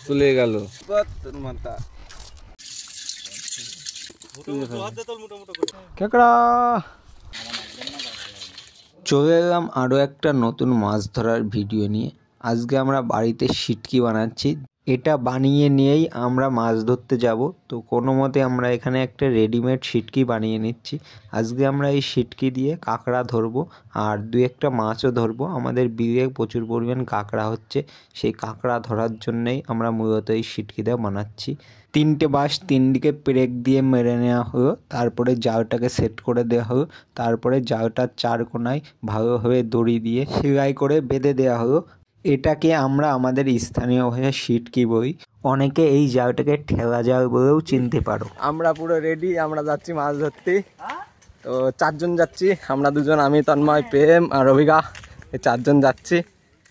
চলে গেল। কাঁকড়া চলে এলাম আরও একটা নতুন মাছ ধরার ভিডিও নিয়ে। আজকে আমরা বাড়িতে সিটকি বানাচ্ছি। এটা বানিয়ে নিয়েই আমরা মাছ ধরতে যাব। তো কোনো মতে আমরা এখানে একটা রেডিমেড সিটকি বানিয়ে নিচ্ছি। আজকে আমরা এই সিটকি দিয়ে কাঁকড়া ধরবো আর দু একটা মাছও ধরবো। আমাদের বিলে প্রচুর পরিমাণ কাঁকড়া হচ্ছে, সেই কাঁকড়া ধরার জন্যেই আমরা মূলত এই সিটকিটা বানাচ্ছি। 3টে বাঁশ 3 দিকে পেরেক দিয়ে মেরে নেওয়া হলো, তারপরে জালটাকে সেট করে দেওয়া হলো, তারপরে জালটার 4 কোণায় ভালোভাবে দড়ি দিয়ে সেলাই করে বেঁধে দেওয়া হলো। এটাকে আমরা আমাদের স্থানীয় ভাষায় সিটকি বলি। অনেকে এই জালটাকে ঠেলা জাল বলেও চিনতে পারো। আমরা পুরো রেডি, আমরা যাচ্ছি মাছ ধরতে। তো 4 জন যাচ্ছি, আমরা 2 জন, আমি, তন্ময়, প্রেম আর অভিকা, এই 4 জন যাচ্ছি।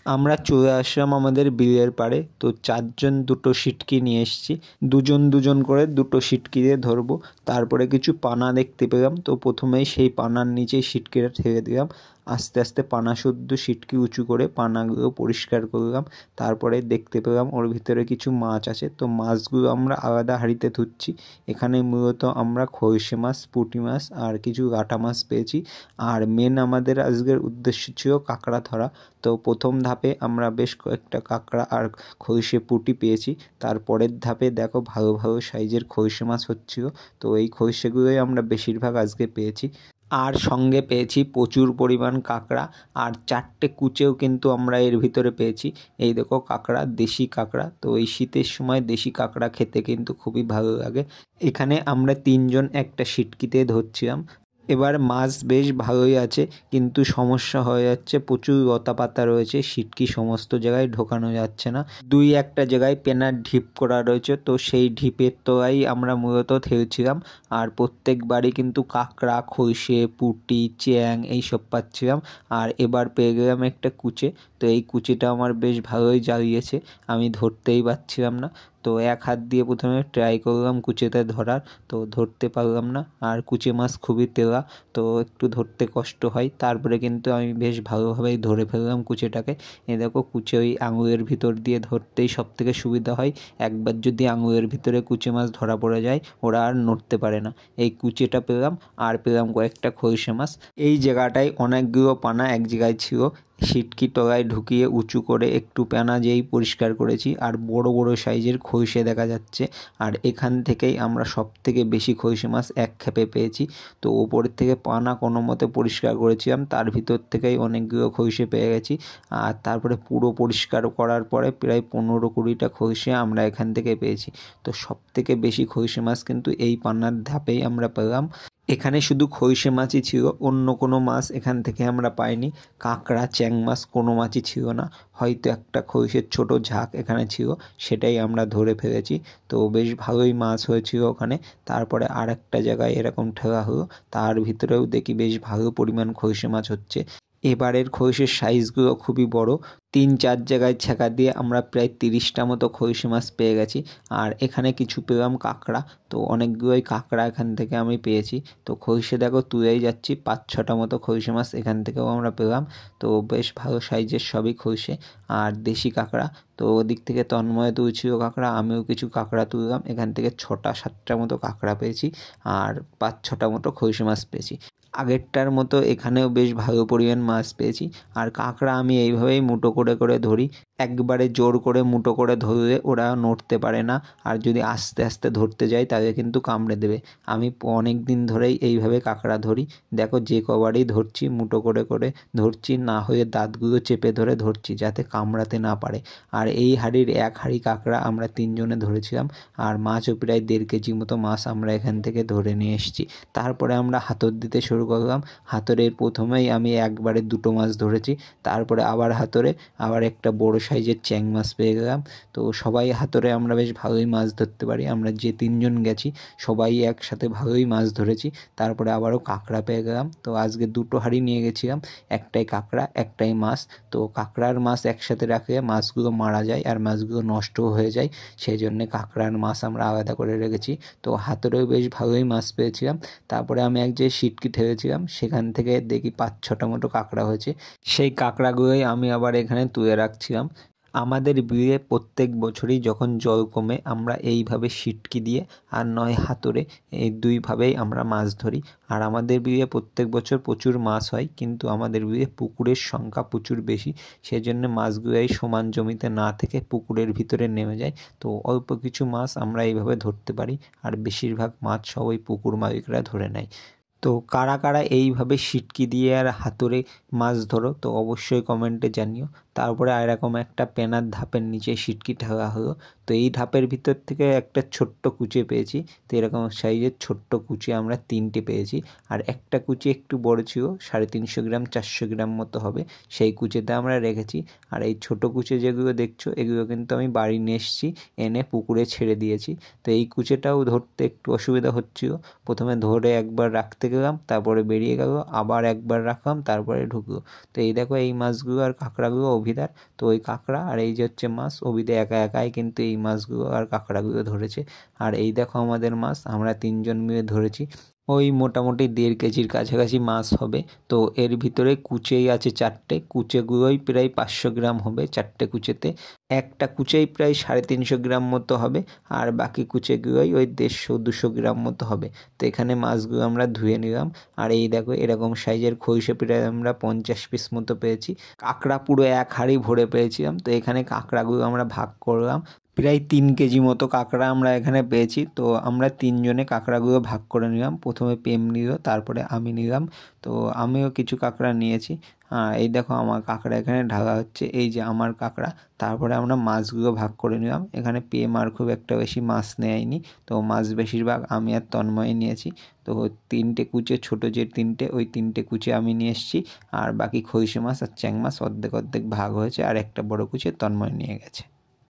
আমরা চলে আসলাম আমাদের বিলের পাড়ে। তো 4 জন 2টো সিটকি নিয়ে এসেছি, 2 জন 2 জন করে 2টো সিটকি দিয়ে ধরবো। তারপরে কিছু পানা দেখতে পেলাম, তো প্রথমেই সেই পানার নিচেই সিটকিটা ঠেলে দিলাম। আস্তে আস্তে পানা শুদ্ধ সিটকি উঁচু করে পানাগুলো পরিষ্কার করলাম। তারপরে দেখতে পেলাম ওর ভিতরে কিছু মাছ আছে, তো মাছগুলো আমরা আলাদা হাঁড়িতে ধুচ্ছি। এখানে মূলত আমরা খলসে মাছ, পুঁটি মাছ আর কিছু গাটা মাছ পেয়েছি। আর মেন আমাদের আজকের উদ্দেশ্য ছিল কাঁকড়া ধরা। তো প্রথম ধাপে আমরা বেশ কয়েকটা কাঁকড়া আর খলসে পুঁটি পেয়েছি। তারপরের ধাপে দেখো ভালো ভালো সাইজের খলসে মাছ হচ্ছিল। তো এই খলসেগুলোই আমরা বেশিরভাগ আজকে পেয়েছি। আর সঙ্গে পেয়েছি প্রচুর পরিমাণ কাঁকড়া আর 4টে কুচেও কিন্তু আমরা এর ভিতরে পেয়েছি। এই দেখো কাঁকড়া, দেশি কাঁকড়া। তো এই শীতের সময় দেশি কাঁকড়া খেতে কিন্তু খুবই ভালো লাগে। এখানে আমরা 3 জন একটা সিটকিতে ধরছিলাম। এবার মাছ বেশ ভালোই আছে, কিন্তু সমস্যা হয়ে যাচ্ছে, প্রচুর লতা পাতা রয়েছে, সিটকি সমস্ত জায়গায় ঢোকানো যাচ্ছে না। 2-1টা জায়গায় পেনার ঢিপ করা রয়েছে, তো সেই ঢিপের তলায় আমরা মূলত ঠেলছিলাম। আর প্রত্যেকবারই কিন্তু কাঁকড়া, খলসে, পুঁটি, চ্যাং এইসব পাচ্ছিলাম। আর এবার পেয়ে গেলাম একটা কুচে। তো এই কুচিটা আমার বেশ ভালোই জ্বালিয়েছে, আমি ধরতেই পারছিলাম না। তো এক হাত দিয়ে প্রথমে ট্রাই করলাম কুচেতে ধরার, তো ধরতে পারলাম না। আর কুচে মাছ খুবই তেলা, তো একটু ধরতে কষ্ট হয়। তারপরে কিন্তু আমি বেশ ভালোভাবেই ধরে ফেললাম কুচেটাকে। এ দেখো কুচে ওই আঙুলের ভিতর দিয়ে ধরতেই সব থেকে সুবিধা হয়। একবার যদি আঙুলের ভিতরে কুচে মাছ ধরা পড়ে যায়, ওরা আর নড়তে পারে না। এই কুচেটা পেলাম আর পেলাম কয়েকটা খলসে মাছ। এই জায়গাটায় অনেকগুলো পানা এক জায়গায় ছিল, সিটকি তলায় ঢুকিয়ে উঁচু করে একটু পেনা যেই পরিষ্কার করেছি। আর বড় বড় সাইজের খলসে দেখা যাচ্ছে। আর এখান থেকেই আমরা সব থেকে বেশি খলসে মাছ এক খেপে পেয়েছি। তো ওপরের থেকে পানা কোনো মতে পরিষ্কার করেছিলাম, তার ভিতর থেকেই অনেকগুলো খলসে পেয়ে গেছি। আর তারপরে পুরো পরিষ্কার করার পরে প্রায় 15-20টা খলসে আমরা এখান থেকে পেয়েছি। তো সব থেকে বেশি খলসে মাছ কিন্তু এই পানার ধাপেই আমরা পেলাম। এখানে শুধু খলসে মাছই ছিল, অন্য কোনো মাছ এখান থেকে আমরা পাইনি। কাঁকড়া, চ্যাং মাছ কোনো মাছই ছিল না। হয়তো একটা খলসের ছোট ঝাঁক এখানে ছিল, সেটাই আমরা ধরে ফেলেছি। তো বেশ ভালোই মাছ হয়েছিল ওখানে। তারপরে আর একটা জায়গায় এরকম ঠেলা হলো, তার ভিতরেও দেখি বেশ ভালো পরিমাণ খলসে মাছ হচ্ছে। এবারের খলসের সাইজগুলো খুবই বড়। 3-4 জায়গায় ছ্যাঁকা দিয়ে আমরা প্রায় 30টা মতো খলসে মাছ পেয়ে গেছি। আর এখানে কিছু পেলাম কাঁকড়া, তো অনেকগুলোই কাঁকড়া এখান থেকে আমি পেয়েছি। তো খলসে দেখো তুলেই যাচ্ছি, 5-6টা মতো খলসে মাছ এখান থেকেও আমরা পেলাম। তো বেশ ভালো সাইজের সবই খলসে আর দেশি কাঁকড়া। তো ওদিক থেকে তন্ময় তুলছিল কাঁকড়া, আমিও কিছু কাঁকড়া তুললাম। এখান থেকে 6টা-7টা মতো কাঁকড়া পেয়েছি আর 5-6টা মতো খলসে মাছ পেয়েছি। আগেরটার মতো এখানেও বেশ ভালো পরিমাণ মাছ পেয়েছি। আর কাঁকড়া আমি এইভাবেই মুঠো করে করে ধরি। একবারে জোর করে মুঠো করে ধরলে ওরা নড়তে পারে না, আর যদি আস্তে আস্তে ধরতে যাই তাহলে কিন্তু কামড়ে দেবে। আমি অনেক দিন ধরেই এইভাবে কাঁকড়া ধরি। দেখো যে কবারই ধরছি মুঠো করে করে ধরছি, না হয়ে দাঁতগুলো চেপে ধরে ধরছি যাতে কামড়াতে না পারে। আর এই হাঁড়ির 1 হাঁড়ি কাঁকড়া আমরা 3 জনে ধরেছিলাম। আর মাছও প্রায় 1.5 কেজি মতো মাছ আমরা এখান থেকে ধরে নিয়ে এসেছি। তারপরে আমরা হাতর দিতে শুরু করলাম। হাতরের প্রথমেই আমি একবারে 2টো মাছ ধরেছি, তারপরে আবার হাতরে আবার একটা বড় সাইজের চ্যাং মাছ পেয়ে গেলাম। তো সবাই হাতরে আমরা বেশ ভালোই মাছ ধরতে পারি। আমরা যে 3 জন গেছি সবাই একসাথে ভালোই মাছ ধরেছি। তারপরে আবারও কাঁকড়া পেয়ে গেলাম। তো আজকে 2টো হাঁড়ি নিয়ে গেছিলাম, একটাই কাঁকড়া একটাই মাছ। তো কাঁকড়ার মাছ একসাথে রাখলে মাছগুলো মারা যায় আর মাছগুলো নষ্টও হয়ে যায়, সেই জন্যে কাঁকড়ার মাছ আমরা আলাদা করে রেখেছি। তো হাতরেও বেশ ভালোই মাছ পেয়েছিলাম। তারপরে আমি এক যে সিটকি ঠেলেছিলাম সেখান থেকে দেখি 5-6টা মতো কাঁকড়া হয়েছে। সেই কাঁকড়াগুলোই আমি আবার এখানে তুলে রাখছিলাম। আমাদের বিয়ে প্রত্যেক বছরই যখন জল কমে আমরা এইভাবে সিটকি দিয়ে আর নয় হাতুড়ে এই দুইভাবেই আমরা মাছ ধরি। আর আমাদের বিয়ে প্রত্যেক বছর প্রচুর মাছ হয়, কিন্তু আমাদের বিয়ে পুকুরের সংখ্যা প্রচুর বেশি, সেজন্য মাছগুলোই সমান জমিতে না থেকে পুকুরের ভিতরে নেমে যায়। তো অল্প কিছু মাছ আমরা এইভাবে ধরতে পারি, আর বেশিরভাগ মাছ সব ওই পুকুর মালিকরা ধরে নেয়। তো কারা কারা এইভাবে সিটকি দিয়ে আর হাতুড়ে মাছ ধরো তো অবশ্যই কমেন্টে জানিও। তারপরে এরকম একটা পেনার ধাপের নিচে সিটকি ঢাকা হলো। তো এই ধাপের ভিতর থেকে একটা ছোট্ট কুচে পেয়েছি। তো এরকম সাইজের ছোট্ট কুচে আমরা 3টে পেয়েছি। আর একটা কুচি একটু বড় ছিল, 350 গ্রাম 400 গ্রাম মতো হবে, সেই কুচেতে আমরা রেখেছি। আর এই ছোট কুচে যেগুলো দেখছো এগুলো কিন্তু আমি বাড়ি নিয়ে এসেছি, এনে পুকুরে ছেড়ে দিয়েছি। তো এই কুচেটাও ধরতে একটু অসুবিধা হচ্ছিল। প্রথমে ধরে একবার রাখতে গেলাম, তারপরে বেরিয়ে গেল, আবার একবার রাখলাম, তারপরে ঢুকলো। তো এই দেখো এই মাছগুলো আর কাঁকড়াগুলো অভিদার। তো ওই কাঁকড়া আর এই যে হচ্ছে মাছ, অভিদে একা একাই কিন্তু এই মাছগুলো আর কাঁকড়াগুলো ধরেছে। আর এই দেখো আমাদের মাছ, আমরা 3জন মিলে ধরেছি। ওই মোটামুটি 1.5 কেজির কাছাকাছি মাছ হবে। তো এর ভিতরে কুচেই আছে 4টে, কুচেগুলোই প্রায় 500 গ্রাম হবে 4টে কুচেতে। একটা কুচেই প্রায় 350 গ্রাম মতো হবে, আর বাকি কুচেগুলোই ওই 150-200 গ্রাম মতো হবে। তো এখানে মাছগুলো আমরা ধুয়ে নিলাম। আর এই দেখো এরকম সাইজের খইসে প্রায় আমরা 50 পিস মতো পেয়েছি। কাঁকড়া পুরো 1 হাঁড়ি ভরে পেয়েছিলাম। তো এখানে কাঁকড়াগুলো আমরা ভাগ করলাম, প্রায় 3 কেজি মতো কাঁকড়া আমরা এখানে পেয়েছি। তো আমরা 3জনে কাঁকড়াগুলো ভাগ করে নিলাম। প্রথমে প্রেম নিল, তারপরে আমি নিলাম। তো আমিও কিছু কাঁকড়া নিয়েছি। এই দেখো আমার কাঁকড়া এখানে ঢালা হচ্ছে, এই যে আমার কাঁকড়া। তারপরে আমরা মাছগুলো ভাগ করে নিলাম। এখানে প্রেম আর খুব একটা বেশি মাছ নেয়নি, তো মাছ বেশিরভাগ আমি আর তন্ময় নিয়েছি। তো 3টে কুচে, ছোটো যে 3টে, ওই 3টে কুচে আমি নিয়ে এসেছি। আর বাকি খইসে মাছ আর চ্যাং মাছ অর্ধেক অর্ধেক ভাগ হয়েছে, আর একটা বড় কুচে তন্ময় নিয়ে গেছে।